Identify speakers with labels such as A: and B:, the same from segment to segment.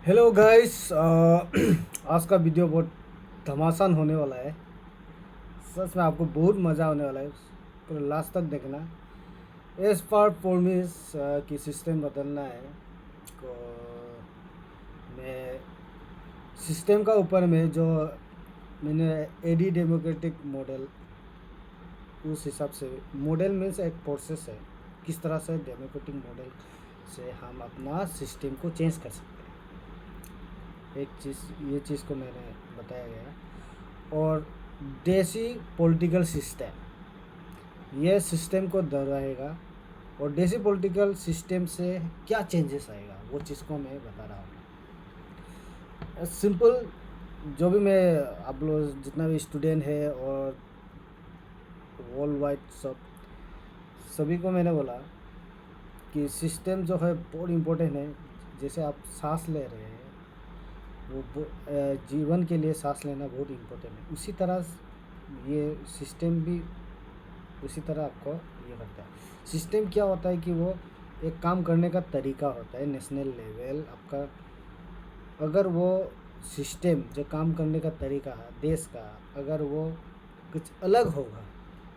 A: Hello guys. आज का video बहुत धमासान होने वाला है। सच में आपको बहुत मज़ा आने वाला है। पूरा लास्ट तक देखना। एज फार फॉर्मिस की सिस्टम बदलना है को मैं सिस्टम का ऊपर में जो मैंने एडी डेमोक्रेटिक मॉडल उस हिसाब से मॉडल मीन्स एक प्रोसेस है। किस तरह से डेमोक्रेटिक मॉडल से हम अपना सिस्टम को चेंज कर सकते हैं। एक चीज़ ये चीज़ को मैंने बताया गया। और देसी पॉलिटिकल सिस्टम ये सिस्टम को दोहराएगा। और देसी पॉलिटिकल सिस्टम से क्या चेंजेस आएगा वो चीज़ को मैं बता रहा हूँ। सिंपल जो भी मैं आप लोग जितना भी स्टूडेंट है और वर्ल्ड वाइड सब सभी को मैंने बोला कि सिस्टम जो है बहुत इम्पोर्टेंट है। जैसे आप सांस ले रहे हैं जीवन के लिए सांस लेना बहुत इम्पोर्टेंट है। उसी तरह ये सिस्टम भी उसी तरह आपको ये करता है। सिस्टम क्या होता है कि वो एक काम करने का तरीका होता है नेशनल लेवल आपका। अगर वो सिस्टम जो काम करने का तरीका है देश का अगर वो कुछ अलग होगा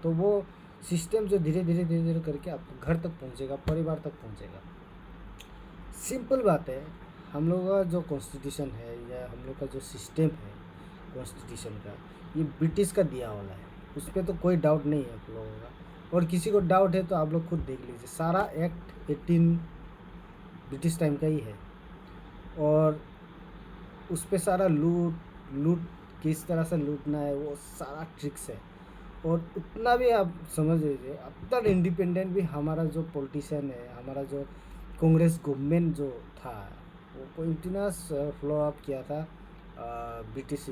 A: तो वो सिस्टम जो धीरे धीरे करके आपके घर तक पहुंचेगा, परिवार तक पहुंचेगा। सिंपल बात है। हम लोग का जो कॉन्स्टिट्यूशन है या हम लोग का जो सिस्टम है कॉन्स्टिट्यूशन का ये ब्रिटिश का दिया वाला है। उस पर तो कोई डाउट नहीं है आप लोगों का। और किसी को डाउट है तो आप लोग खुद देख लीजिए। सारा एक्ट 18 ब्रिटिश टाइम का ही है। और उस पर सारा लूट लूट किस तरह से लूटना है वो सारा ट्रिक्स है। और उतना भी आप समझ लीजिए अब तक इंडिपेंडेंट भी हमारा जो पॉलिटिशियन है हमारा जो कांग्रेस गवर्नमेंट जो था वो कंटिन्यूस फ्लो अप किया था ब्रिटिश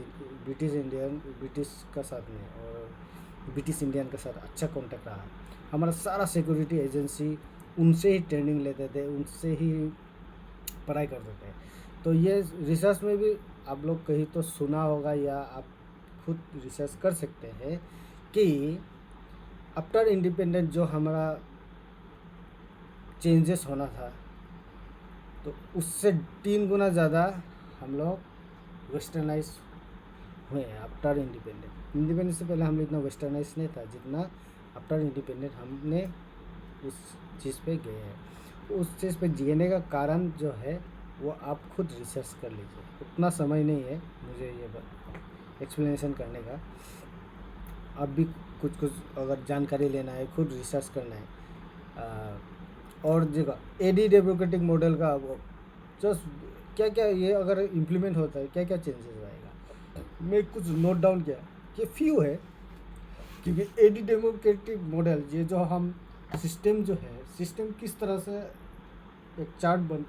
A: ब्रिटिश का साथ में। और ब्रिटिश इंडियन के साथ अच्छा कांटेक्ट रहा। हमारा सारा सिक्योरिटी एजेंसी उनसे ही ट्रेनिंग लेते थे, उनसे ही पढ़ाई करते थे। तो ये रिसर्च में भी आप लोग कहीं तो सुना होगा या आप खुद रिसर्च कर सकते हैं कि आफ्टर इंडिपेंडेंस जो हमारा चेंजेस होना था तो उससे 3 गुना ज़्यादा हम लोग वेस्टर्नाइज हुए हैं आफ्टर इंडिपेंडेंस। इंडिपेंडेंस से पहले हम लोग इतना वेस्टर्नाइज नहीं था जितना आफ्टर इंडिपेंडेंट हमने उस चीज़ पे गए हैं। उस चीज़ पे जीने का कारण जो है वो आप खुद रिसर्च कर लीजिए। उतना समय नहीं है मुझे ये एक्सप्लेनेशन करने का। अब भी कुछ कुछ अगर जानकारी लेना है खुद रिसर्च करना है। और जगह एडी डेमोक्रेटिक मॉडल का वो जस्ट क्या क्या ये अगर इम्प्लीमेंट होता है क्या क्या चेंजेस आएगा मैं कुछ नोट डाउन किया कि फ्यू है। क्योंकि एडी डेमोक्रेटिक मॉडल ये जो हम सिस्टम जो है सिस्टम किस तरह से एक चार्ट बन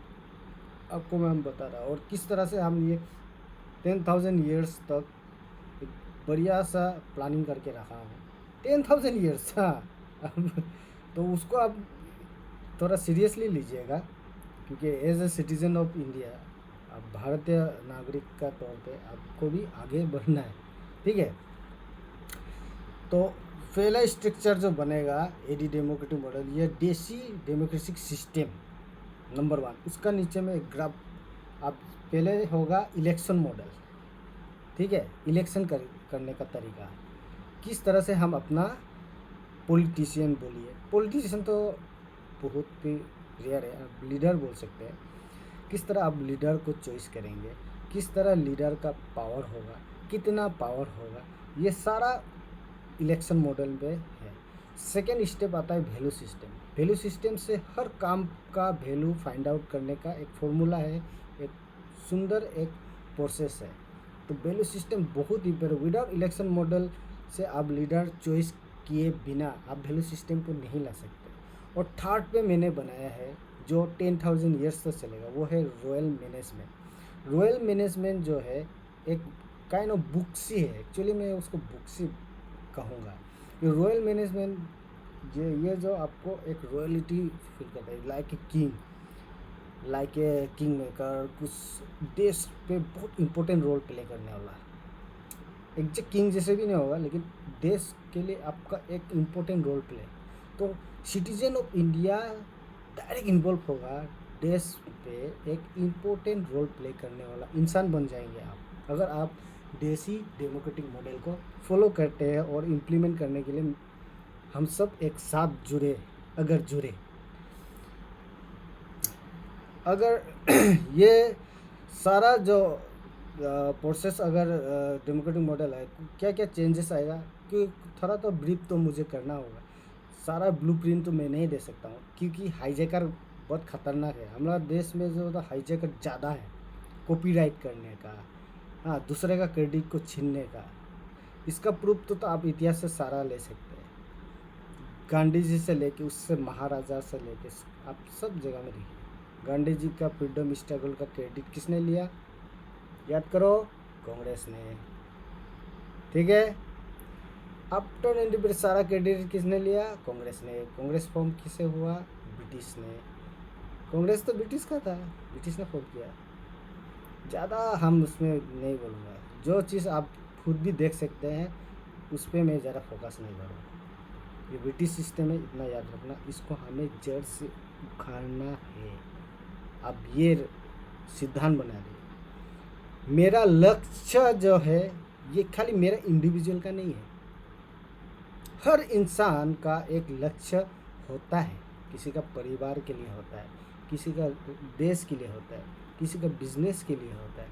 A: आपको मैं बता रहा और किस तरह से हम ये 10,000 ईयर्स तक एक बढ़िया सा प्लानिंग करके रखा हूँ। 10,000 ईयर्स हाँ। अब तो उसको आप थोड़ा सीरियसली लीजिएगा क्योंकि as a citizen of India आप भारतीय नागरिक का तौर पे आपको भी आगे बढ़ना है। ठीक है। तो पहला स्ट्रक्चर जो बनेगा एडी डेमोक्रेटिक मॉडल ये देसी डेमोक्रेटिक सिस्टम नंबर 1। उसका नीचे में एक ग्राफ आप पहले होगा इलेक्शन मॉडल। ठीक है। इलेक्शन करने का तरीका किस तरह से हम अपना पॉलिटिशियन बोलिए पॉलिटिशियन तो बहुत ही रेयर है आप लीडर बोल सकते हैं। किस तरह आप लीडर को चॉइस करेंगे, किस तरह लीडर का पावर होगा, कितना पावर होगा, ये सारा इलेक्शन मॉडल पे है। सेकेंड स्टेप आता है वैल्यू सिस्टम। वैल्यू सिस्टम से हर काम का वैल्यू फाइंड आउट करने का एक फॉर्मूला है, एक सुंदर एक प्रोसेस है। तो वैल्यू सिस्टम बहुत ही पर विदाउट इलेक्शन मॉडल से आप लीडर चॉइस किए बिना आप वैल्यू सिस्टम को नहीं ला सकते। और थर्ड पे मैंने बनाया है जो 10,000 ईयर्स तक चलेगा वो है रॉयल मैनेजमेंट। रॉयल मैनेजमेंट जो है एक काइंड ऑफ बुक्सी है। एक्चुअली मैं उसको बुक्सी कहूँगा। ये रॉयल मैनेजमेंट ये जो आपको एक रॉयलिटी फील करता है लाइक ए किंग मेकर कुछ देश पे बहुत इंपॉर्टेंट रोल प्ले करने वाला है। एग्जैक्ट किंग जैसे भी नहीं होगा लेकिन देश के लिए आपका एक इम्पोर्टेंट रोल प्ले। तो citizen of India direct involve होगा देश पे एक इम्पोर्टेंट रोल प्ले करने वाला इंसान बन जाएंगे आप, अगर आप देसी डेमोक्रेटिक मॉडल को फॉलो करते हैं और इम्प्लीमेंट करने के लिए हम सब एक साथ जुड़े, अगर जुड़े, अगर ये सारा जो प्रोसेस, अगर डेमोक्रेटिक मॉडल है, क्या क्या चेंजेस आएगा, कि थोड़ा तो ब्रीफ तो मुझे करना होगा। सारा ब्लूप्रिंट तो मैं नहीं दे सकता हूँ, क्योंकि हाईजैकर बहुत खतरनाक है। हमारा देश में जो होता हाईजैकर ज़्यादा है, कॉपीराइट करने का, हाँ, दूसरे का क्रेडिट को छीनने का। इसका प्रूफ तो आप इतिहास से सारा ले सकते हैं, गांधी जी से लेके उससे महाराजा से लेके आप सब जगह में देखिए। गांधी जी का फ्रीडम स्ट्रगल का क्रेडिट किसने लिया, याद करो, कांग्रेस ने, ठीक है। आफ्टर इंडिपेंडेंस सारा क्रेडिट किसने लिया, कांग्रेस ने। कांग्रेस फॉर्म किसे हुआ, ब्रिटिश ने। कांग्रेस तो ब्रिटिश का था, ब्रिटिश ने फॉर्म किया। ज़्यादा हम उसमें नहीं बोलूँगा, जो चीज़ आप खुद भी देख सकते हैं उस पर मैं ज़्यादा फोकस नहीं करूँगा। ये ब्रिटिश सिस्टम है, इतना याद रखना, इसको हमें जड़ से उखाड़ना है। अब ये सिद्धांत बना दिए। मेरा लक्ष्य जो है ये खाली मेरा इंडिविजुअल का नहीं है, हर इंसान का एक लक्ष्य होता है। किसी का परिवार के लिए होता है, किसी का देश के लिए होता है, किसी का बिजनेस के लिए होता है,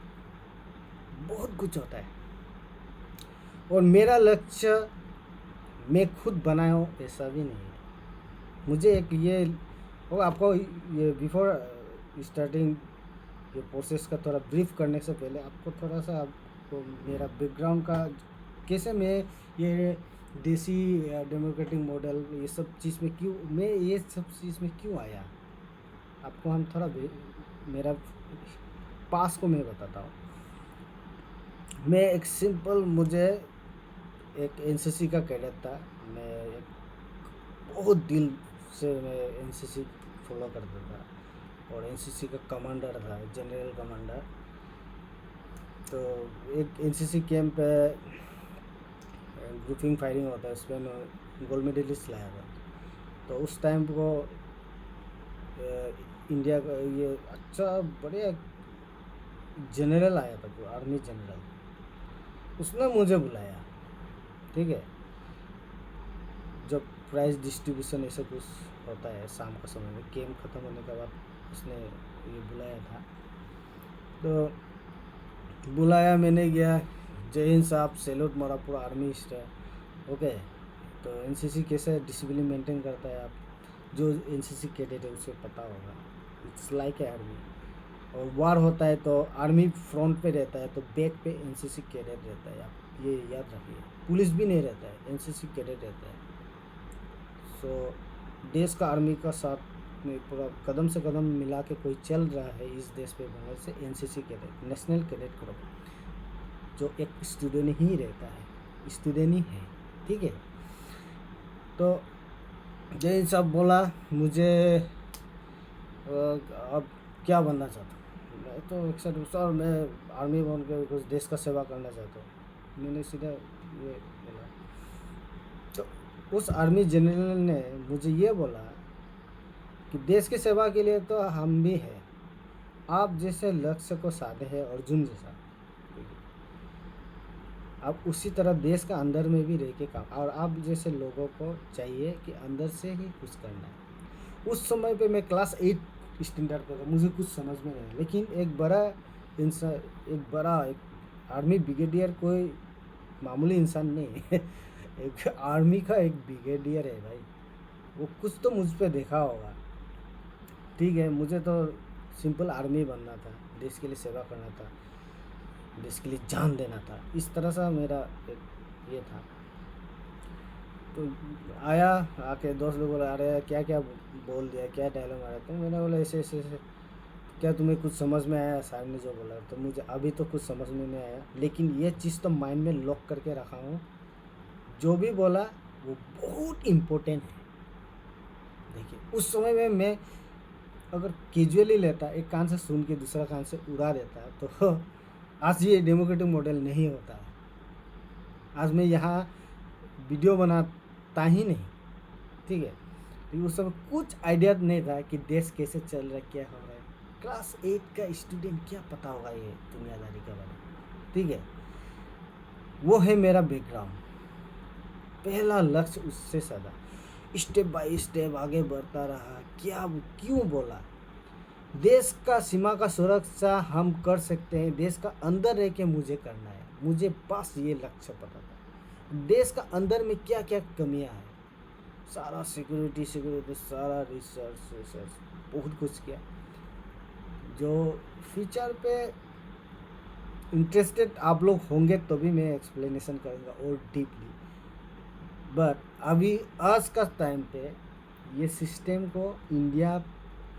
A: बहुत कुछ होता है। और मेरा लक्ष्य मैं खुद बनाया हूँ ऐसा भी नहीं है। मुझे एक ये, और आपको ये बिफोर स्टार्टिंग ये प्रोसेस का थोड़ा ब्रीफ करने से पहले आपको थोड़ा सा, आपको मेरा बैकग्राउंड का, कैसे मैं ये देसी डेमोक्रेटिक मॉडल ये सब चीज़ में क्यों, मैं ये सब चीज़ में क्यों आया, आपको हम थोड़ा मेरा पास को मैं बताता हूँ। मैं एक सिंपल, मुझे एक एनसीसी का कैडेट था। मैं एक बहुत दिल से मैं एनसीसी फॉलो करता था, और एनसीसी का कमांडर था, जनरल कमांडर। तो एक एनसीसी कैंप पे ग्रुपिंग फायरिंग होता है, उसमें मैं गोल्ड मेडलिस्ट लाया था। तो उस टाइम को इंडिया का ये अच्छा बढ़िया जनरल आया था, जो आर्मी जनरल, उसने मुझे बुलाया, ठीक है। जब प्राइज डिस्ट्रीब्यूशन ऐसा कुछ होता है शाम का समय में, गेम ख़त्म होने के बाद उसने ये बुलाया था। तो बुलाया, मैंने गया, जय हिंद साहब, सैल्यूट मारा, पूरा आर्मी स्टाइल, ओके। तो एनसीसी कैसे डिसिप्लिन मेंटेन करता है, आप जो एनसीसी कैडेट है उसे पता होगा, इट्स लाइक है आर्मी। और वार होता है तो आर्मी फ्रंट पे रहता है, तो बैक पे एनसीसी कैडेट रहता है, आप ये याद रखिए। पुलिस भी नहीं रहता है, एनसीसी कैडेट रहता है। सो देश का आर्मी का साथ में पूरा कदम से कदम मिला के कोई चल रहा है इस देश पे, बनने से NCC cadet, national cadet group, जो एक स्टूडेंट ही रहता है, स्टूडेंट ही है, ठीक है। तो जय साहब बोला मुझे अब क्या बनना चाहता हूँ, मैं तो एक सर मैं आर्मी बन के कुछ देश का सेवा करना चाहता हूँ, मैंने सीधा ये बोला। तो उस आर्मी जनरल ने मुझे ये बोला कि देश की सेवा के लिए तो हम भी हैं, आप जैसे लक्ष्य को साधे हैं अर्जुन जैसा, आप उसी तरह देश का अंदर में भी रह के काम, और आप जैसे लोगों को चाहिए कि अंदर से ही कुछ करना है। उस समय पे मैं क्लास 8 स्टैंडर्ड पे था, मुझे कुछ समझ में नहीं, लेकिन एक बड़ा इंसान, एक आर्मी ब्रिगेडियर कोई मामूली इंसान नहीं है एक आर्मी का एक ब्रिगेडियर है भाई, वो कुछ तो मुझ पे देखा होगा, ठीक है। मुझे तो सिंपल आर्मी बनना था, देश के लिए सेवा करना था, देश के लिए जान देना था, इस तरह सा मेरा एक ये था। तो आया, आके दोस्त लोग बोला, अरे क्या क्या बोल दिया, क्या डायलॉग आ रहा, तो मैंने बोला ऐसे ऐसे ऐसे। क्या तुम्हें कुछ समझ में आया सर ने जो बोला, तो मुझे अभी तो कुछ समझ में नहीं आया, लेकिन ये चीज़ तो माइंड में लॉक करके रखा हूँ, जो भी बोला वो बहुत इम्पोर्टेंट है। देखिए उस समय में मैं अगर कैजुअली लेता, एक कान से सुन के दूसरा कान से उड़ा देता, तो आज ये डेमोक्रेटिक मॉडल नहीं होता है। आज मैं यहाँ वीडियो बनाता ही नहीं, ठीक है। तो उस समय कुछ आइडिया नहीं था कि देश कैसे चल रहा है, क्या हो रहा है, क्लास 8 का स्टूडेंट क्या पता होगा ये दुनियादारी के बारे में, ठीक है। वो है मेरा बैकग्राउंड। पहला लक्ष्य उससे साधा, स्टेप बाय स्टेप आगे बढ़ता रहा। क्या क्यों बोला, देश का सीमा का सुरक्षा हम कर सकते हैं, देश का अंदर रह के मुझे करना है। मुझे बस ये लक्ष्य पता था, देश का अंदर में क्या क्या कमियां हैं, सारा सिक्योरिटी सारा रिसर्च बहुत कुछ किया। जो फ्यूचर पे इंटरेस्टेड आप लोग होंगे तो भी मैं एक्सप्लेनेशन करूँगा और डीपली, बट अभी आज का टाइम पे ये सिस्टम को इंडिया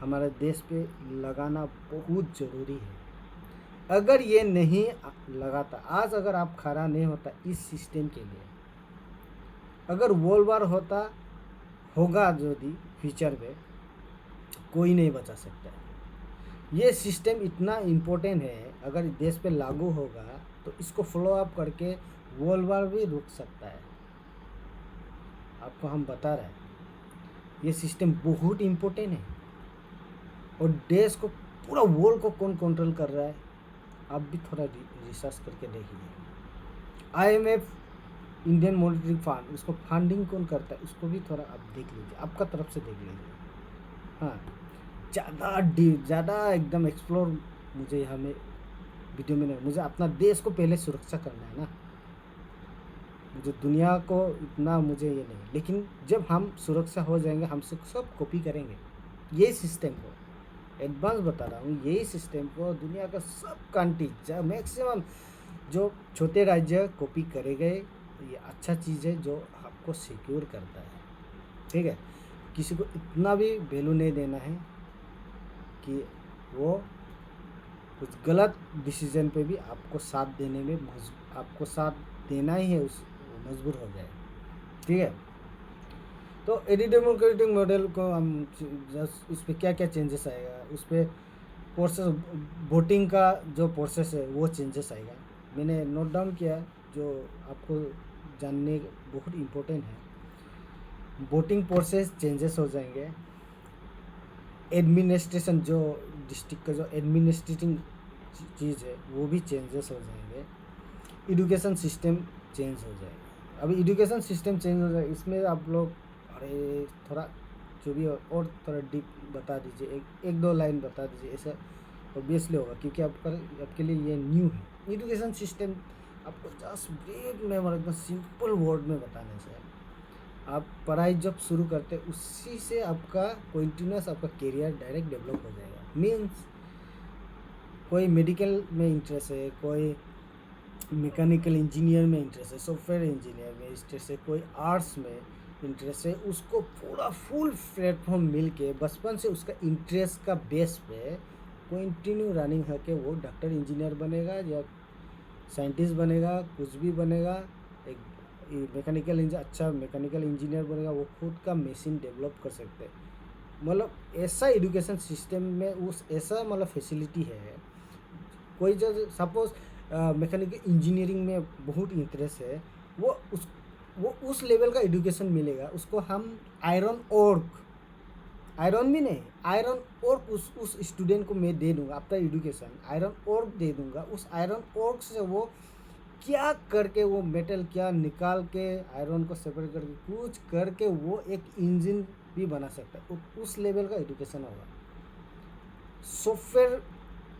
A: हमारे देश पे लगाना बहुत ज़रूरी है। अगर ये नहीं लगाता, आज अगर आप खड़ा नहीं होता इस सिस्टम के लिए, अगर वर्ल्ड वार होगा जो भी फ्यूचर में, कोई नहीं बचा सकता है। ये सिस्टम इतना इम्पोर्टेंट है, अगर देश पे लागू होगा तो इसको फॉलो अप करके वर्ल्ड वार भी रुक सकता है। आपको हम बता रहे हैं ये सिस्टम बहुत इम्पोर्टेंट है। और देश को, पूरा वर्ल्ड को कौन कंट्रोल कर रहा है, आप भी थोड़ा रिसर्च करके देखिए। IMF, इंडियन मॉनेटरी फंड, उसको फंडिंग कौन करता है, उसको भी थोड़ा आप देख लीजिए, आपका तरफ से देख लीजिए। हाँ, ज़्यादा एकदम एक्सप्लोर मुझे यहाँ में वीडियो में नहीं, मुझे अपना देश को पहले सुरक्षा करना है ना, मुझे दुनिया को इतना मुझे ये नहीं। लेकिन जब हम सुरक्षा हो जाएंगे, हम सब कॉपी करेंगे यही सिस्टम को। एडवांस बता रहा हूँ, यही सिस्टम को दुनिया का सब कंट्री, मैक्सिमम जो छोटे राज्य कॉपी करे गए। ये अच्छा चीज़ है जो आपको सिक्योर करता है, ठीक है। किसी को इतना भी वैल्यू नहीं देना है कि वो कुछ गलत डिसीजन पे भी आपको साथ देने में आपको साथ देना ही है, उस मजबूर हो जाए, ठीक है। तो एडिडेमोक्रेटिक मॉडल को हम जस्ट उस पर क्या क्या चेंजेस आएगा, उस पर प्रोसेस, वोटिंग का जो प्रोसेस है वो चेंजेस आएगा। मैंने नोट डाउन किया, जो आपको जानने बहुत इम्पोर्टेंट है। वोटिंग प्रोसेस चेंजेस हो जाएंगे। एडमिनिस्ट्रेशन, जो डिस्ट्रिक्ट का जो एडमिनिस्ट्रेटिंग चीज़ है वो भी चेंजेस हो जाएंगे। एजुकेशन सिस्टम चेंज हो जाएगा। अभी एजुकेशन सिस्टम चेंज हो जाएगा, इसमें आप लोग अरे थोड़ा जो भी और थोड़ा डीप बता दीजिए, एक दो लाइन बता दीजिए, ऐसा ऑब्वियसली होगा क्योंकि आपके लिए ये न्यू है। एजुकेशन सिस्टम आपको जस्ट ब्रीफ में मतलब एकदम सिंपल वर्ड में बताने से, आप पढ़ाई जब शुरू करते हैं उसी से आपका कंटिन्यूस आपका करियर डायरेक्ट डेवलप हो जाएगा। मीन्स कोई मेडिकल में इंटरेस्ट है, कोई मैकेनिकल इंजीनियर में इंटरेस्ट है, सॉफ्टवेयर इंजीनियर में इंटरेस्ट है, कोई आर्ट्स में इंटरेस्ट है, उसको पूरा फुल प्लेटफॉर्म मिल के बचपन से उसका इंटरेस्ट का बेस पे कंटिन्यू रनिंग है कि वो डॉक्टर इंजीनियर बनेगा या साइंटिस्ट बनेगा, कुछ भी बनेगा, एक अच्छा मैकेनिकल इंजीनियर बनेगा, वो खुद का मशीन डेवलप कर सकते हैं। मतलब ऐसा एजुकेशन सिस्टम में उस ऐसा मतलब फैसिलिटी है। कोई जो सपोज मैकेनिकल इंजीनियरिंग में बहुत इंटरेस्ट है, वो उस लेवल का एजुकेशन मिलेगा उसको। हम आयरन भी नहीं, आयरन और उस स्टूडेंट को मैं दे दूंगा आफ्टर एजुकेशन, आयरन और दे दूंगा। उस आयरन और से वो क्या करके, वो मेटल क्या निकाल के आयरन को सेपरेट करके कुछ करके वो एक इंजन भी बना सकता है। उस लेवल का एजुकेशन होगा। सॉफ्टवेयर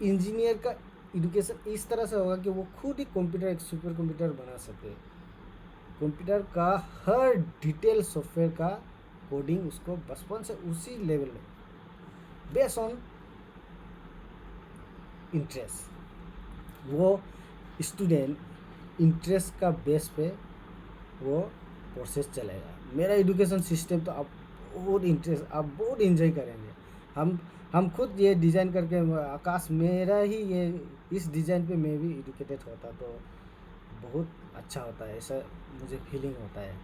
A: इंजीनियर का एजुकेशन इस तरह से होगा कि वो खुद ही कंप्यूटर, एक सुपर कंप्यूटर बना सके। कंप्यूटर का हर डिटेल सॉफ्टवेयर का कोडिंग उसको बचपन से उसी लेवल में बेस्ड ऑन इंटरेस्ट, वो स्टूडेंट इंटरेस्ट का बेस पे वो प्रोसेस चलेगा। मेरा एजुकेशन सिस्टम तो आप बहुत इंजॉय करेंगे। हम खुद ये डिज़ाइन करके, आकाश मेरा ही ये इस डिज़ाइन पे मैं भी एजुकेटेड होता तो बहुत अच्छा होता है, ऐसा मुझे फीलिंग होता है।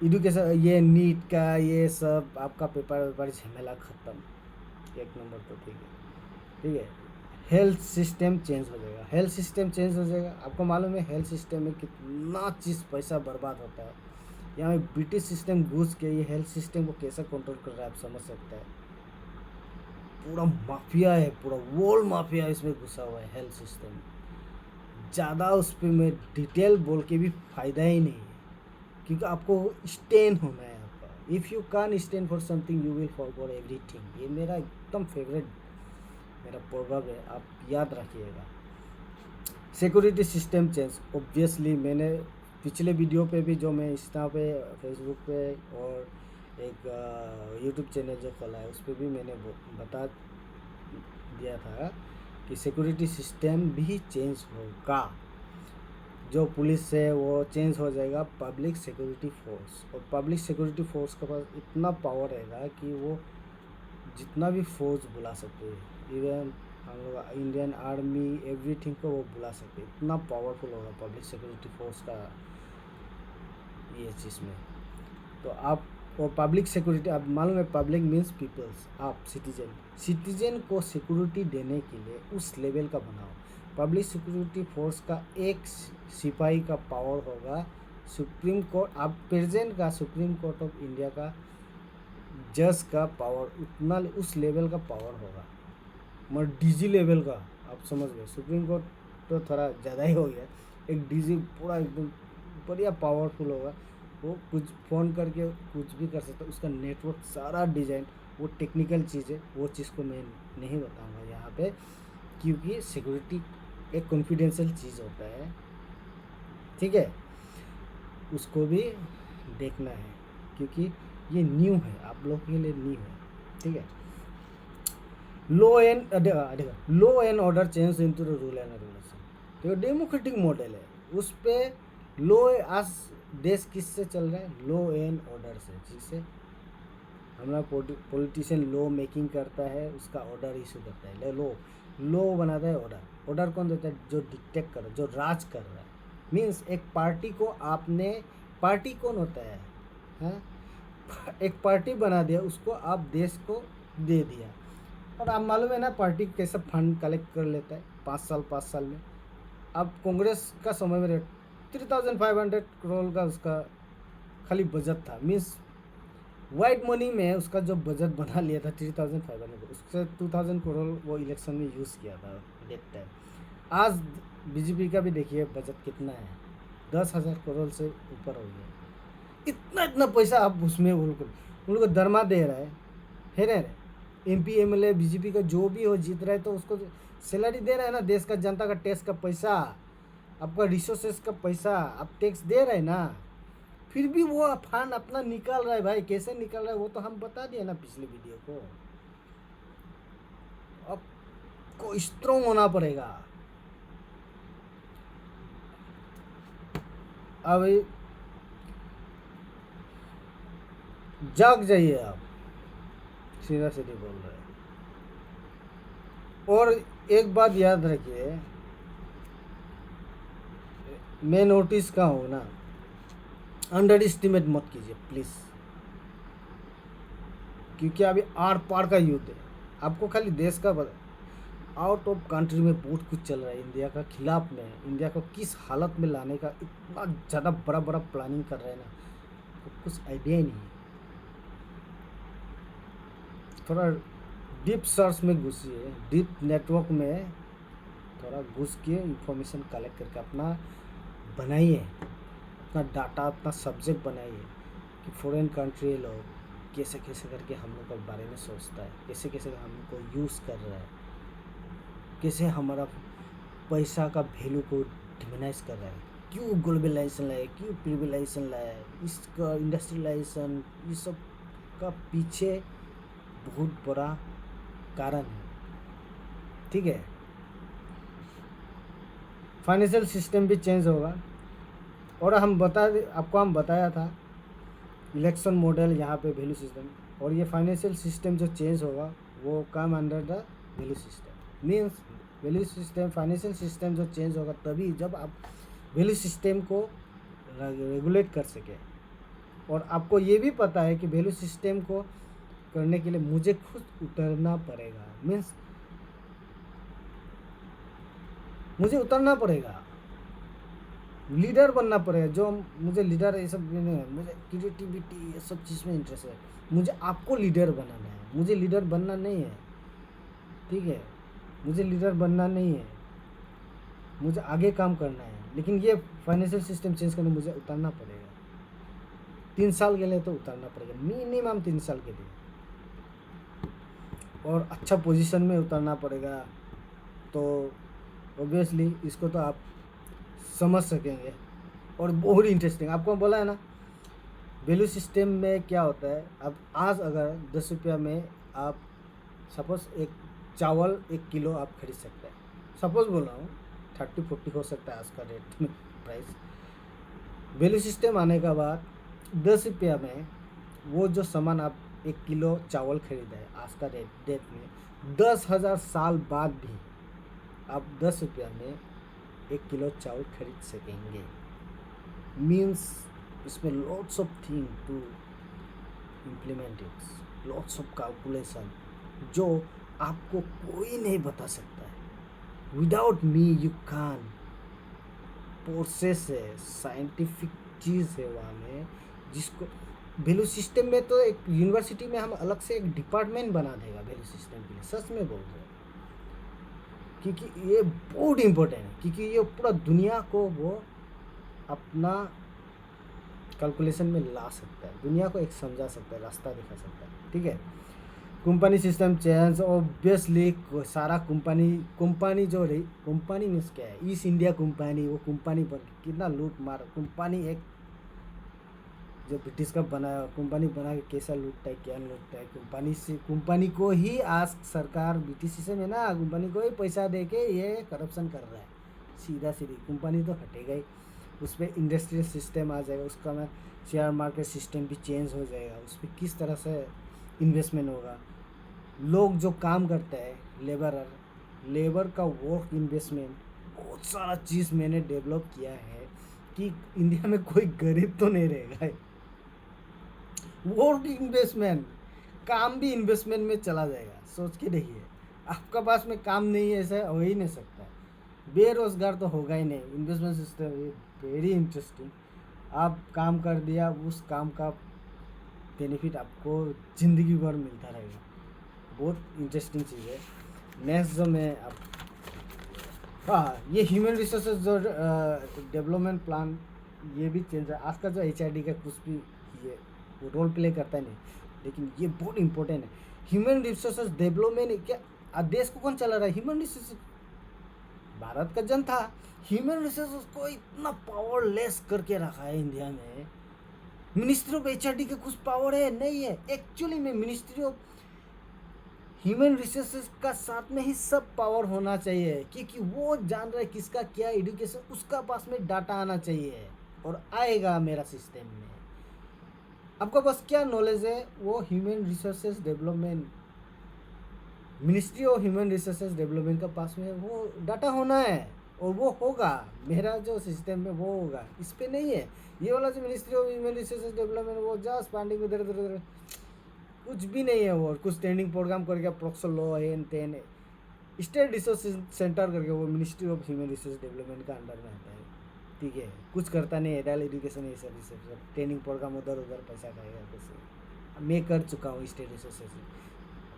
A: एजुकेशन, ये नीट का ये सब आपका पेपर झमेला ख़त्म, एक नंबर तो ठीक है। हेल्थ सिस्टम चेंज हो जाएगा। हेल्थ सिस्टम चेंज हो जाएगा। आपको मालूम है हेल्थ सिस्टम में कितना चीज़ पैसा बर्बाद होता है। यहाँ में ब्रिटिश सिस्टम घुस के ये हेल्थ सिस्टम को कैसे कंट्रोल कर रहा है आप समझ सकते हैं। पूरा माफिया है, पूरा वर्ल्ड माफिया इसमें घुसा हुआ है हेल्थ सिस्टम। ज़्यादा उस पर मैं डिटेल बोल के भी फ़ायदा ही नहीं है, क्योंकि आपको स्टैंड होना है आपका। If you can stand for something you will forget everything. ये मेरा एकदम फेवरेट मेरा प्रोवर्ब है, आप याद रखिएगा। सिक्योरिटी सिस्टम चेंज, ऑब्वियसली मैंने पिछले वीडियो पे भी, जो मैं इंस्टा पे, फेसबुक पे और एक यूट्यूब चैनल जो खोला है उस पर भी मैंने बता दिया था कि सिक्योरिटी सिस्टम भी चेंज होगा। जो पुलिस है वो चेंज हो जाएगा पब्लिक सिक्योरिटी फोर्स, और पब्लिक सिक्योरिटी फोर्स के पास इतना पावर रहेगा कि वो जितना भी फोर्स बुला सकते हैं, इवन हम लोग इंडियन आर्मी एवरीथिंग को वो बुला सकते हैं। इतना पावरफुल होगा पब्लिक सिक्योरिटी फोर्स का ये चीज़ में। तो आप वो पब्लिक सिक्योरिटी, आप मालूम है पब्लिक मीन्स पीपल्स, आप सिटीजन को सिक्योरिटी देने के लिए उस लेवल का बनाओ। पब्लिक सिक्योरिटी फोर्स का एक सिपाही का पावर होगा सुप्रीम कोर्ट, आप प्रेजेंट का सुप्रीम कोर्ट ऑफ इंडिया का जज का पावर, उतना उस लेवल का पावर होगा। मगर डीजी लेवल का, आप समझ गए, सुप्रीम कोर्ट तो थोड़ा ज़्यादा ही हो गया, एक डीजी पूरा एकदम बढ़िया पावरफुल होगा। वो कुछ फ़ोन करके कुछ भी कर सकता है, उसका नेटवर्क सारा डिज़ाइन, वो टेक्निकल चीज़ है, वो चीज़ को मैं नहीं बताऊंगा यहाँ पे, क्योंकि सिक्योरिटी एक कॉन्फिडेंशियल चीज़ होता है, ठीक है, उसको भी देखना है, क्योंकि ये न्यू है, आप लोग के लिए न्यू है, ठीक है। Law and order change into the rule and regulation, तो डेमोक्रेटिक मॉडल है, उस पर लो, आज देश किससे चल रहा है, लो एंड ऑर्डर से, जिससे हमारा पॉलिटिशियन लॉ मेकिंग करता है, उसका ऑर्डर इशू करता है, लॉ बनाता है, ऑर्डर कौन देता है, जो डिक्टेट कर रहा है, जो राज कर रहा है। मीन्स एक पार्टी को आपने, पार्टी कौन होता है, हाँ, एक पार्टी बना दिया, उसको आप देश को दे दिया, और आप मालूम है ना पार्टी कैसे फंड कलेक्ट कर लेता है 5 साल में। अब कांग्रेस का समय में 3500 करोड़ का उसका खाली बजट था, मीन्स वाइट मनी में उसका जो बजट बना लिया था 3500, उससे 2000 करोड़ वो इलेक्शन में यूज़ किया था डेट टाइम। आज बीजेपी का भी देखिए बजट कितना है, 10,000 करोड़ से ऊपर हो गया। इतना पैसा आप उसमें उन लोग को दरमा दे रहा है ना, MP MLA बीजेपी का जो भी हो जीत रहा है तो उसको सैलरी दे रहा है ना, देश का जनता का टैक्स का पैसा, आपका रिसोर्सेस का पैसा आप टैक्स दे रहे हैं ना, फिर भी वो फंड अपना निकाल रहा है भाई, कैसे निकाल रहा है वो तो हम बता दिए ना पिछले वीडियो को। आपको स्ट्रॉन्ग होना पड़ेगा। अब जाग जाइए आप, सीधा सीधी बोल रहे हैं। और एक बात याद रखिए, मैं नोटिस का हूँ ना, अंडर एस्टिमेट मत कीजिए प्लीज़, क्योंकि अभी आर पार का युद्ध है। आपको खाली देश का आउट ऑफ कंट्री में बहुत कुछ चल रहा है इंडिया का खिलाफ में, इंडिया को किस हालत में लाने का इतना ज़्यादा बड़ा प्लानिंग कर रहे हैं ना, तो कुछ आइडिया ही नहीं है। थोड़ा डीप सर्च में घुसिए, डीप नेटवर्क में थोड़ा घुस के इंफॉर्मेशन कलेक्ट करके अपना बनाइए, अपना डाटा, अपना सब्जेक्ट बनाइए कि फॉरेन कंट्री लोग कैसे कैसे करके हम लोग के बारे में सोचता है, कैसे कैसे हमको यूज़ कर रहा है, कैसे हमारा पैसा का वैल्यू को डिमोनाइज कर रहा है, क्यों ग्लोबलाइजेशन लाया, क्यों प्रिविलाइजेशन लाया, इसका इंडस्ट्रियलाइजेशन, ये सब का पीछे बहुत बड़ा कारण है, ठीक है। फाइनेंशियल सिस्टम भी चेंज होगा, और हम बताया था इलेक्शन मॉडल, यहाँ पे वैल्यू सिस्टम, और ये फाइनेंशियल सिस्टम जो चेंज होगा वो come under the value system. Means value system, financial system जो चेंज होगा तभी जब आप वैल्यू सिस्टम को रेगुलेट कर सके। और आपको ये भी पता है कि वैल्यू सिस्टम को करने के लिए मुझे खुद उतरना पड़ेगा, मीन्स मुझे उतरना पड़ेगा, लीडर बनना पड़ेगा। जो मुझे लीडर ये सब नहीं है, मुझे क्रिएटिविटी ये सब चीज़ में इंटरेस्ट है, मुझे आपको लीडर बनाना है, मुझे लीडर बनना नहीं है। ठीक है, मुझे लीडर बनना नहीं है, मुझे आगे काम करना है, लेकिन ये फाइनेंशियल सिस्टम चेंज करने मुझे उतारना पड़ेगा। 3 साल के लिए तो उतारना पड़ेगा, मिनिमम 3 साल के लिए, और अच्छा पोजीशन में उतारना पड़ेगा। तो ऑब्वियसली इसको तो आप समझ सकेंगे। और बहुत इंटरेस्टिंग, आपको बोला है ना वैल्यू सिस्टम में क्या होता है। अब आज अगर 10 रुपया में आप सपोज एक चावल 1 किलो आप खरीद सकते हैं, सपोज बोल रहा हूँ, 30-40 हो सकता है आज का रेट में प्राइस। वैल्यू सिस्टम आने के बाद 10 रुपया में वो जो सामान आप 1 किलो चावल खरीदा है आज का डेट में, 10,000 साल बाद भी आप 10 रुपया में 1 किलो चावल खरीद सकेंगे। मीन्स इसमें lots of thing to implement it, lots of calculation जो आपको कोई नहीं बता सकता है। Without me you can, process है, साइंटिफिक चीज़ है वहाँ में, जिसको वैल्यू सिस्टम में तो एक यूनिवर्सिटी में हम अलग से एक डिपार्टमेंट बना देगा वैल्यू सिस्टम के लिए, सच में बोल रहे हैं, क्योंकि ये बहुत इम्पोर्टेंट है, क्योंकि ये पूरा दुनिया को वो अपना कैलकुलेशन में ला सकता है, दुनिया को एक समझा सकता है, रास्ता दिखा सकता है। ठीक है, कंपनी सिस्टम चेंज, ऑब्वियसली सारा कंपनी जो रही, कंपनी मीन्स क्या है, ईस्ट इंडिया कंपनी, वो कंपनी बन के कितना लूट मार, कंपनी एक जो ब्रिटिश का बनाया कंपनी बना के कैसा लूटता है, क्या लूटता है, कंपनी को ही आज सरकार ब्रिटिश सिस्टम है ना, कंपनी को ही पैसा दे के ये करप्शन कर रहा है, सीधा सीधी कंपनी तो हटेगा ही, उस पर इंडस्ट्रियल सिस्टम आ जाएगा, उसका में शेयर मार्केट सिस्टम भी चेंज हो जाएगा, उस पर किस तरह से इन्वेस्टमेंट होगा, लोग जो काम करते हैं लेबर का वर्क इन्वेस्टमेंट, बहुत सारा चीज़ मैंने डेवलप किया है कि इंडिया में कोई गरीब तो नहीं रहेगा। वर्क इन्वेस्टमेंट, काम भी इन्वेस्टमेंट में चला जाएगा, सोच के देखिए, आपका पास में काम नहीं है ऐसा हो ही नहीं सकता, बेरोजगार तो होगा ही नहीं। इन्वेस्टमेंट सिस्टम वेरी इंटरेस्टिंग, आप काम कर दिया, उस काम का बेनिफिट आपको ज़िंदगी भर मिलता रहेगा, बहुत इंटरेस्टिंग चीज़ है। नेक्स्ट जो मैं आप ये ह्यूमन रिसोर्सेज जो डेवलपमेंट प्लान, ये भी चेंज है। आज का जो HRD का कुछ भी ये वो रोल प्ले करता है नहीं, लेकिन ये बहुत इंपॉर्टेंट है। ह्यूमन रिसोर्सेज डेवलपमेंट क्या देश को कौन चला रहा है, ह्यूमन रिसोर्सेज, भारत का जनता। ह्यूमन रिसोर्सेज को इतना पावरलेस करके रखा है इंडिया में। मिनिस्ट्री ऑफ HRD के कुछ पावर है नहीं है, एक्चुअली में मिनिस्ट्री ऑफ ह्यूमन रिसोर्सेज का साथ में ही सब पावर होना चाहिए, क्योंकि वो जान रहा है किसका क्या एजुकेशन, उसका पास में डाटा आना चाहिए, और आएगा मेरा सिस्टम में। आपका पास क्या नॉलेज है, वो human resources development, ministry of human resources development का पास में वो डाटा होना है, और वो होगा, मेरा जो सिस्टम में वो होगा, इस पे नहीं है। ये वाला जो ministry of human resources development, वो जस्ट फंडिंग इधर कुछ भी नहीं है, वो कुछ ट्रेनिंग प्रोग्राम करके प्रोक्सो लो है तेन स्टेट रिसोर्स सेंटर करके, वो ministry of human resource development का अंडर में आता है। ठीक है, कुछ करता नहीं, एडल्ट एजुकेशन ये सब ट्रेनिंग प्रोग्राम उधर पैसा खाएगा कैसे। मैं कर चुका हूँ स्टेट रिसोर्स,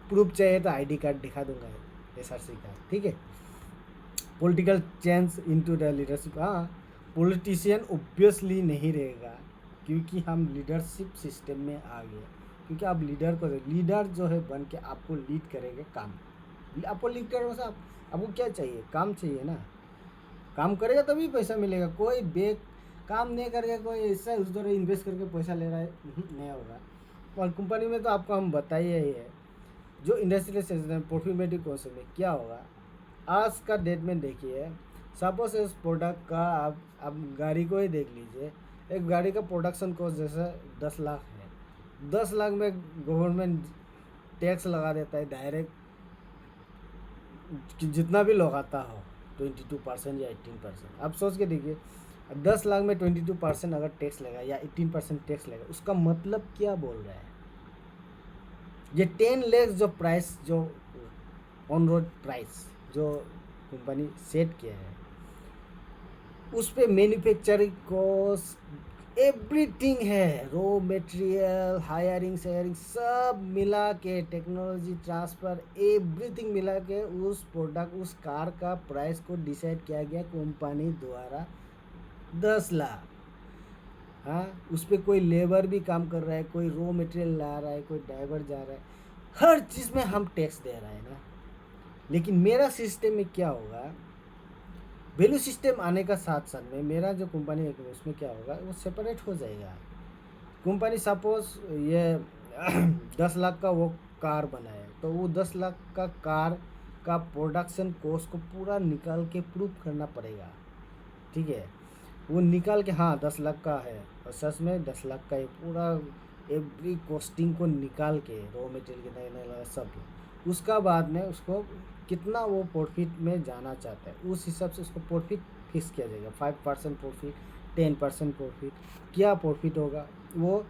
A: प्रूफ चाहिए तो ID कार्ड दिखा दूंगा, SRC का। ठीक है, political change into the leadership, politician obviously नहीं रहेगा, क्योंकि हम लीडरशिप सिस्टम में आ गए, क्योंकि आप लीडर जो है बन के आपको लीड करेंगे काम, आपको लीड करने से आपको क्या चाहिए, काम चाहिए ना, काम करेगा तभी पैसा मिलेगा। कोई काम नहीं करके कोई ऐसा उस तरह इन्वेस्ट करके पैसा ले रहा है, नहीं होगा। और कंपनी में तो आपको हम बताइए ही है, जो इंडस्ट्रियल सेक्टर प्रॉफिटेबिलिटी कॉन्सेप्ट में क्या होगा। आज का डेट में देखिए, सपोज इस प्रोडक्ट का आप गाड़ी को ही देख लीजिए, एक गाड़ी का प्रोडक्शन कॉस्ट जैसे 10 लाख है, 10 लाख में गवर्नमेंट टैक्स लगा देता है डायरेक्ट, जितना भी लगाता हो 22% या 18%। आप सोच के देखिए, 10 लाख में 22% अगर टैक्स लगा या 18% टैक्स लगा, उसका मतलब क्या बोल रहा है। ये 10 लाख जो प्राइस, जो ऑन रोड प्राइस जो कंपनी सेट किया है, उस पे मैन्युफैक्चरिंग कॉस्ट, एवरीथिंग है, रॉ मटेरियल, हायरिंग शेयरिंग सब मिला के, टेक्नोलॉजी ट्रांसफ़र एवरीथिंग मिला के उस प्रोडक्ट, उस कार का प्राइस को डिसाइड किया गया कंपनी द्वारा 10 लाख। हाँ, उस पर कोई लेबर भी काम कर रहा है, कोई रॉ मटेरियल ला रहा है, कोई ड्राइवर जा रहा है, हर चीज़ में हम टैक्स दे रहे हैं ना। लेकिन मेरा सिस्टम में क्या होगा, वैल्यू सिस्टम आने का साथ साथ में मेरा जो कंपनी है उसमें क्या होगा, वो सेपरेट हो जाएगा। कंपनी सपोज ये 10 लाख का वो कार बनाए, तो वो 10 लाख का कार का प्रोडक्शन कॉस्ट को पूरा निकाल के प्रूव करना पड़ेगा। ठीक है, वो निकाल के हाँ 10 लाख का है, और सच में 10 लाख का ये पूरा एवरी कॉस्टिंग को निकाल के, रॉ मटेरियल कितना कितना लगा सब, उसका बाद में उसको कितना वो प्रॉफिट में जाना चाहता है उस हिसाब से उसको प्रॉफिट फिक्स किया जाएगा। 5% प्रॉफिट, 10% प्रॉफिट, क्या प्रॉफिट होगा वो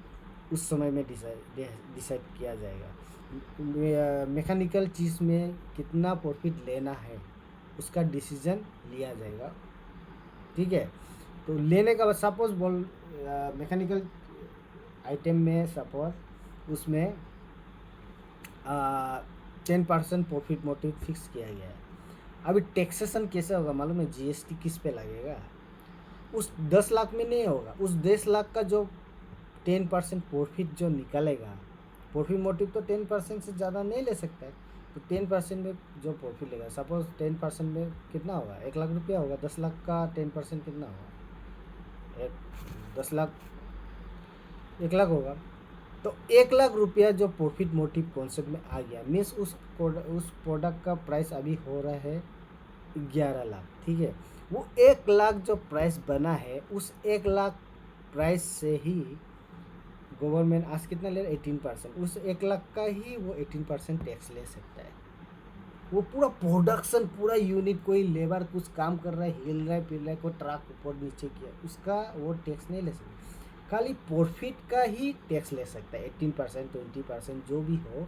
A: उस समय में डिसाइड किया जाएगा। मैकेनिकल चीज़ में कितना प्रॉफिट लेना है उसका डिसीजन लिया जाएगा। ठीक है, तो लेने का बाद सपोज बोल मैकेनिकल आइटम में सपोज उसमें 10% प्रॉफिट मोटिव फिक्स किया गया है। अभी टैक्सेशन कैसे होगा मालूम है, जीएसटी किस पे लगेगा, उस 10 लाख में नहीं होगा। उस 10 लाख का जो 10% प्रॉफिट जो निकलेगा, प्रॉफिट मोटिव तो 10% से ज़्यादा नहीं ले सकता है, तो 10% में जो प्रॉफिट लेगा, सपोज 10% में कितना होगा, 1 लाख रुपया होगा। 10 लाख का 10% कितना होगा, 10 लाख 1 लाख होगा। तो 1 लाख रुपया जो प्रॉफिट मोटिव कॉन्सेप्ट में आ गया, मीन्स उस प्रोडक्ट का प्राइस अभी हो रहा है 11 लाख। ठीक है, वो 1 लाख जो प्राइस बना है, उस 1 लाख प्राइस से ही गवर्नमेंट आज कितना ले रहा है, 18%। उस 1 लाख का ही वो 18% टैक्स ले सकता है। वो पूरा प्रोडक्शन, पूरा यूनिट, कोई लेबर कुछ काम कर रहा है, हिल रहा है, फिर रहा है, कोई ट्रक ऊपर नीचे किया, उसका वो टैक्स नहीं ले सकता। खाली प्रॉफिट का ही टैक्स ले सकता है, 18%, 20% जो भी हो,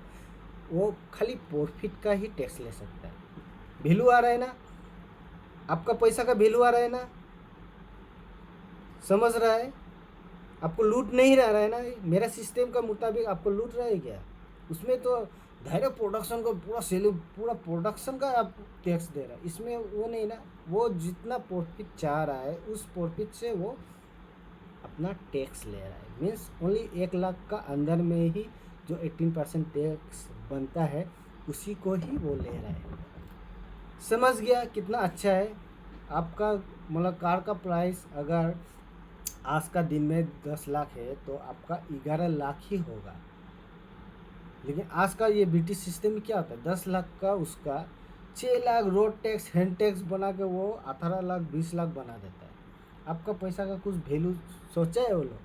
A: वो खाली प्रॉफिट का ही टैक्स ले सकता है। वैल्यू आ रहा है ना, आपका पैसा का वैल्यू आ रहा है ना, समझ रहा है, आपको लूट नहीं रहा है ना। मेरा सिस्टम का मुताबिक आपको लूट रहा है क्या, उसमें तो डायरेक्ट प्रोडक्शन को पूरा सेल, पूरा प्रोडक्शन का आप टैक्स दे रहा है, इसमें वो नहीं ना। वो जितना प्रॉफिट चाह रहा है उस प्रॉफिट से वो अपना टैक्स ले रहा है, मीन्स ओनली 1 लाख का अंदर में ही जो 18% टैक्स बनता है उसी को ही वो ले रहा है। समझ गया कितना अच्छा है आपका, मतलब कार का प्राइस अगर आज का दिन में 10 लाख है तो आपका 11 लाख ही होगा। लेकिन आज का ये बीटी सिस्टम में क्या होता है, 10 लाख का उसका 6 lakh road tax, hand tax बना के वो 18 लाख 20 लाख बना देता है। आपका पैसा का कुछ वैल्यू सोचा है वो लोग,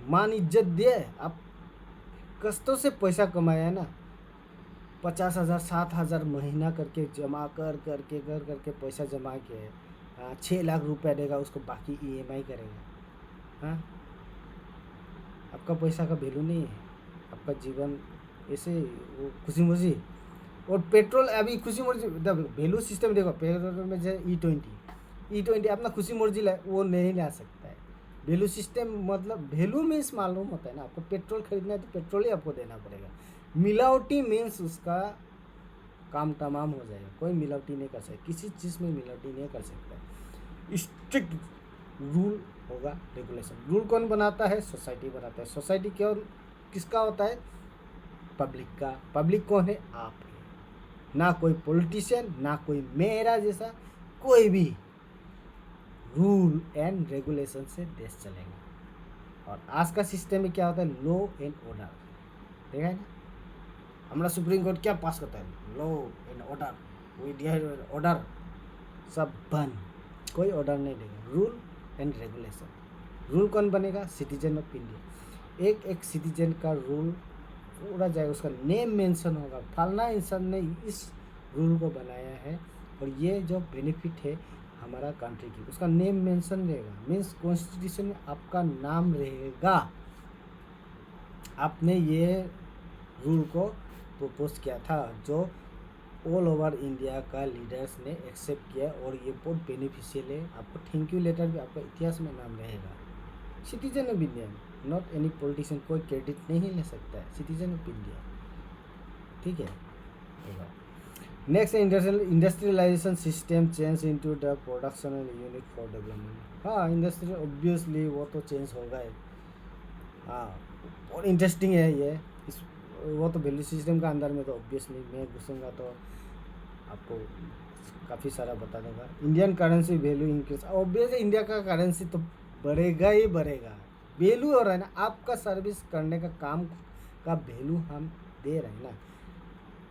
A: मान इज्जत दिए, आप कष्टों से पैसा कमाया है ना, 50,000 7,000 महीना करके जमा कर करके पैसा जमा के 6 लाख रुपया देगा उसको, बाकी ईएमआई करेगा। हाँ, आपका पैसा का वैल्यू नहीं है, आपका जीवन ऐसे वो खुशी मुशी। और पेट्रोल अभी खुशी मर्जी, वैल्यू सिस्टम देखो, पेट्रोल में जो E20 अपना खुशी मर्जी वो नहीं ला सकता है। वैल्यू सिस्टम मतलब वैल्यू मीन्स मालूम होता है ना, आपको पेट्रोल खरीदना है तो पेट्रोल ही आपको देना पड़ेगा। मिलावटी मीन्स उसका काम तमाम हो जाएगा, कोई मिलावटी नहीं कर सकता, किसी चीज़ में मिलावटी नहीं कर सकता। स्ट्रिक्ट रूल होगा, रेगुलेशन। रूल कौन बनाता है, सोसाइटी बनाता है। सोसाइटी क्यों किसका होता है, पब्लिक का। पब्लिक कौन है, आप है, ना कोई पॉलिटिशियन, ना कोई मेरा जैसा, कोई भी। रूल एंड रेगुलेशन से देश चलेगा। और आज का सिस्टम में क्या होता है, लॉ एंड ऑर्डर। देखा है ना, हमारा सुप्रीम कोर्ट क्या पास करता है, law and order, we dear order, सब बंद, कोई ऑर्डर नहीं देगा। Rule and regulation. रूल कौन बनेगा, सिटीजन ऑफ इंडिया। एक एक सिटीजन का रूल पूरा जाएगा, उसका नेम मेंशन होगा, फलाना इंसान ने इस रूल को बनाया है और ये जो बेनिफिट है हमारा कंट्री की, उसका नेम मेंशन रहेगा। मीन्स कॉन्स्टिट्यूशन में आपका नाम रहेगा, आपने ये रूल को प्रपोज किया था, जो ऑल ओवर इंडिया का लीडर्स ने एक्सेप्ट किया और ये बहुत बेनिफिशियल है। आपको थैंक यू लेटर भी आपका इतिहास में नाम रहेगा। Citizen of India, not any politician, कोई क्रेडिट नहीं ले सकता है, सिटीजन ऑफ इंडिया। ठीक है। Next industrialization system change into the production and unit for development. हाँ, इंडस्ट्री ऑब्वियसली वो तो चेंज होगा ही। हाँ, और इंटरेस्टिंग है ये। इस वो तो वैल्यू सिस्टम का अंदर में तो ऑब्वियसली मैं घुसूँगा तो आपको काफ़ी सारा बता दूंगा। Indian currency value increase, obviously India का करेंसी तो बढ़ेगा ही बढ़ेगा। वैल्यू हो रहा है ना, आपका सर्विस करने का काम का वैल्यू हम दे रहे हैं ना।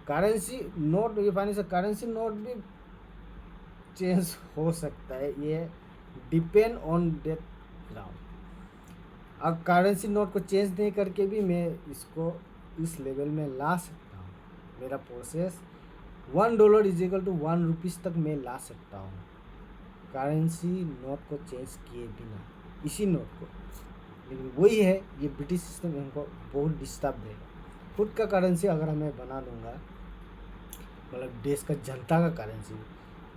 A: करेंसी नोट, ये फाइनेंशियल करेंसी नोट भी चेंज हो सकता है, ये डिपेंड ऑन दैट ग्राउंड। अब करेंसी नोट को चेंज नहीं करके भी मैं इसको इस लेवल में ला सकता हूँ। मेरा process $1 is equal to 1 rupees तक मैं ला सकता हूँ करेंसी नोट को चेंज किए बिना, इसी नोट को। लेकिन वही है, ये ब्रिटिश सिस्टम हमको बहुत डिस्टर्ब देगा। खुद का करेंसी अगर मैं बना लूँगा, मतलब देश का जनता का करेंसी,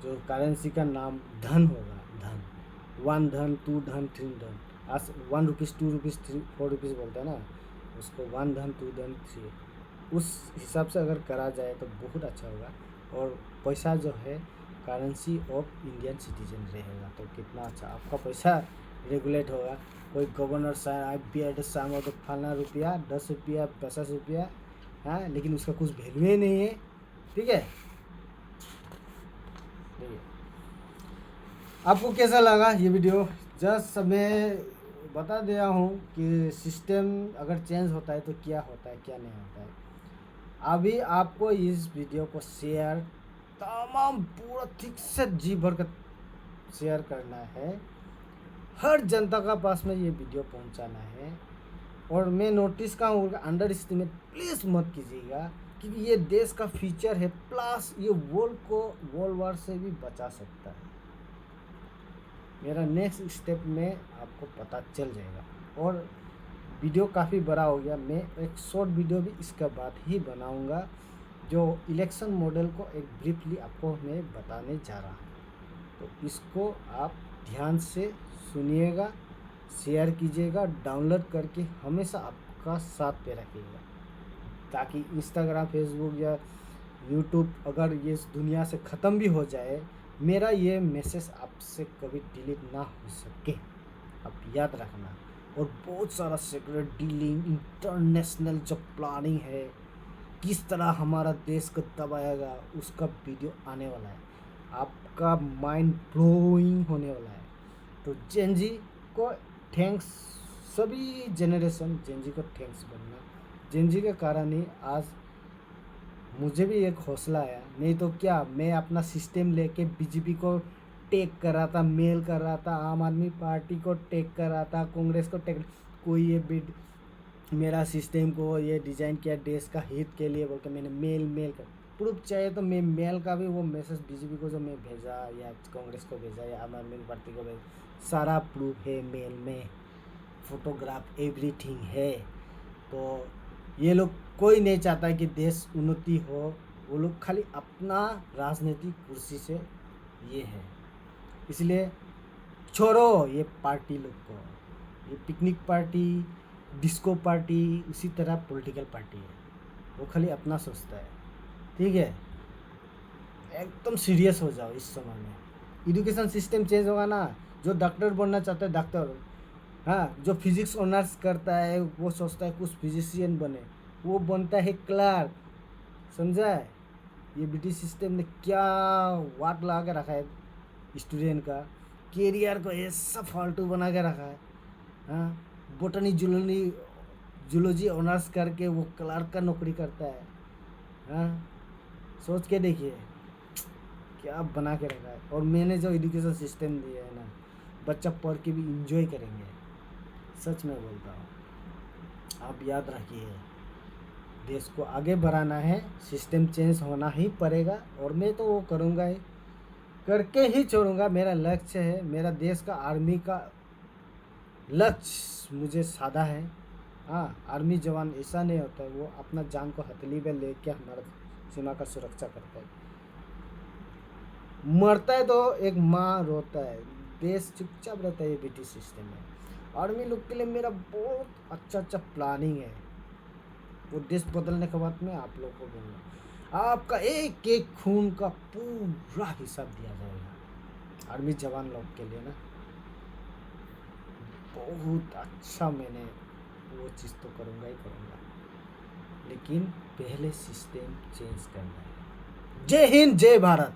A: जो करेंसी का नाम धन होगा, धन, 1 धन, 2 धन, 3 धन। आज 1 रुपीज़, 2 रुपीज़, 4 रुपीज़ बोलते हैं ना, उसको 1 धन, 2 धन, 3, उस हिसाब से अगर करा जाए तो बहुत अच्छा होगा। और पैसा जो है करेंसी ऑफ इंडियन सिटीजन रहेगा तो कितना अच्छा आपका पैसा रेगुलेट होगा। कोई गवर्नर साहब साहब तो फलाना रुपया, 10 रुपया, 50 रुपया, हाँ, लेकिन उसका कुछ वैल्यू ही नहीं है। ठीक है। आपको कैसा लगा ये वीडियो? जस्ट मैं बता दिया हूँ कि सिस्टम अगर चेंज होता है तो क्या होता है, क्या नहीं होता है। अभी आपको इस वीडियो को शेयर तमाम पूरा ठीक से जी भर कर शेयर करना है, हर जनता का पास में ये वीडियो पहुंचाना है। और मैं नोटिस का अंडर एस्टिमेट प्लीज़ मत कीजिएगा, क्योंकि ये देश का फ्यूचर है, प्लस ये वर्ल्ड वार से भी बचा सकता है। मेरा नेक्स्ट स्टेप में आपको पता चल जाएगा। और वीडियो काफ़ी बड़ा हो गया, मैं एक शॉर्ट वीडियो भी इसके बाद ही बनाऊंगा, जो इलेक्शन मॉडल को एक ब्रीफली आपको मैं बताने जा रहा हूँ। तो इसको आप ध्यान से सुनिएगा, शेयर कीजिएगा, डाउनलोड करके हमेशा आपका साथ पे रखिएगा, ताकि इंस्टाग्राम, फेसबुक या यूट्यूब अगर ये इस दुनिया से ख़त्म भी हो जाए, मेरा ये मैसेज आपसे कभी डिलीट ना हो सके। आप याद रखना। और बहुत सारा सीक्रेट डीलिंग, इंटरनेशनल जो प्लानिंग है, किस तरह हमारा देश को दबाएगा, उसका वीडियो आने वाला है। आपका माइंड ब्लोइंग होने वाला है। तो जेन जी को थैंक्स, सभी जेनरेशन जेन जी को थैंक्स बोलना। जेन जी के कारण ही आज मुझे भी एक हौसला आया, नहीं तो क्या मैं अपना सिस्टम लेके बीजेपी को टेक कर रहा था, मेल कर रहा था, आम आदमी पार्टी को टेक कर रहा था, कांग्रेस को टेक, कोई ये बिड मेरा सिस्टम को ये डिज़ाइन किया देश का हित के लिए बोल के मैंने मेल कर प्रूफ चाहिए तो मैं मेल का भी वो मैसेज बीजेपी को जो मैं भेजा या कांग्रेस को भेजा या आम आदमी पार्टी को भेजा, सारा प्रूफ है मेल में, फोटोग्राफ एवरीथिंग है। तो ये लोग कोई नहीं चाहता कि देश उन्नति हो, वो लोग खाली अपना राजनीतिक कुर्सी से ये है। इसलिए छोड़ो ये पार्टी लोग को, ये पिकनिक पार्टी, डिस्को पार्टी, उसी तरह पॉलिटिकल पार्टी है, वो खाली अपना सोचता है। ठीक है, एकदम सीरियस हो जाओ इस समय में। एजुकेशन सिस्टम चेंज होगा ना, जो डॉक्टर बनना चाहता है डॉक्टर, हाँ, जो फिजिक्स ऑनर्स करता है वो सोचता है कुछ फिजिशियन बने, वो बनता है क्लर्क। समझा है? ये ब्रिटिश सिस्टम ने क्या वाट लगा के रखा है स्टूडेंट का, कैरियर को ऐसा फालतू बना के रखा है। हाँ, बोटनी जूलॉजी ऑनर्स करके वो क्लर्क का नौकरी करता है। हाँ, सोच के देखिए क्या बना के रखा है। और मैंने जो एजुकेशन सिस्टम दिया है ना, बच्चा पढ़ के भी इंजॉय करेंगे, सच में बोलता हूँ। आप याद रखिए, देश को आगे बढ़ाना है, सिस्टम चेंज होना ही पड़ेगा, और मैं तो वो करूँगा ही, करके ही छोड़ूंगा। मेरा लक्ष्य है, मेरा देश का आर्मी का लक्ष्य मुझे साधा है। हाँ, आर्मी जवान ऐसा नहीं होता है, वो अपना जान को हथेली में लेके हमारा सीमा का सुरक्षा करता है। मरता है तो एक माँ रोता है, देश चुपचाप रहता है, ये ब्रिटिश सिस्टम है। आर्मी लोग के लिए मेरा बहुत अच्छा प्लानिंग है। वो देश बदलने के बाद में आप लोग को बोलूँगा, आपका एक एक खून का पूरा हिसाब दिया जाएगा आर्मी जवान लोग के लिए ना। बहुत अच्छा मैंने वो चीज़ तो करूँगा ही करूँगा, लेकिन पहले सिस्टम चेंज करना है। जय हिंद, जय भारत।